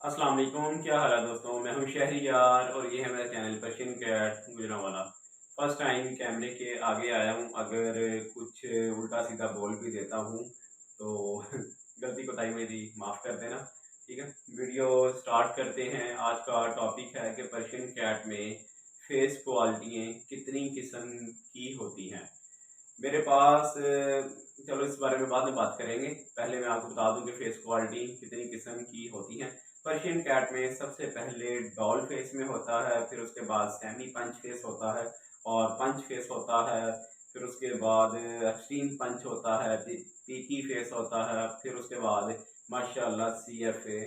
अस्सलाम वालेकुम, क्या हाल है दोस्तों। मैं हूं शहरियार और ये है मेरा channel Persian cat Gujranwala. First time कैमरे के आगे आया हूं। अगर कुछ उल्टा सीधा बोल भी देता हूं तो गलती कोताही मेरी माफ़ कर देना। ठीक है, वीडियो स्टार्ट करते हैं। आज का टॉपिक है कि पर्शियन कैट में फेस क्वालिटियाँ कितनी किस्म की होती हैं। मेरे पास चलो इस बारे में बाद में बात करेंगे। पहले मैं आपको बता दूं कि फेस क्वालिटी कितनी किस्म की होती हैं। पर्शियन कैट में सबसे पहले डॉल फेस में होता है, फिर उसके बाद सेमी पंच फेस होता है और पंच फेस होता है। फिर उसके बाद एक्सट्रीम पंच होता है, पीकी फेस होता है, फिर उसके बाद माशाल्लाह सीएफए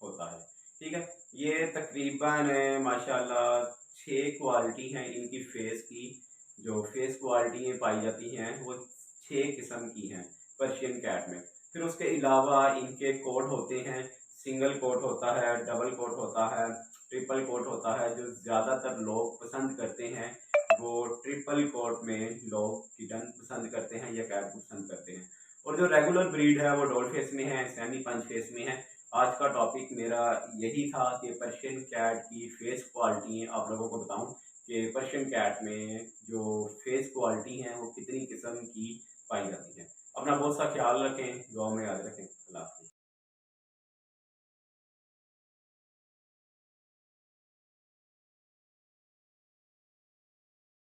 होता है। ठीक है, ये तकरीबन माशाल्लाह 6 क्वालिटी हैं इनकी फेस की। जो फेस क्वालिटी पाई जाती हैं वो 6 किस्म की हैं पर्शियन कैट में। फिर उसके अलावा इनके कोट होते हैं। सिंगल कोट होता है, डबल कोट होता है, ट्रिपल कोट होता है। जो ज़्यादातर लोग पसंद करते हैं वो ट्रिपल कोट में लोग किटन पसंद करते हैं या कैट पसंद करते हैं। और जो रेगुलर ब्रीड है वो डॉल फेस में है, सेमी पंच फेस में है। आज का टॉपिक मेरा यही था कि पर्शियन कैट की फेस क्वालिटी आप लोगों को बताऊं कि पर्शियन कैट में जो फेस क्वालिटी हैं वो कितनी किस्म की पाई जाती है। अपना बहुत सा ख्याल रखें, दुआ में याद रखें।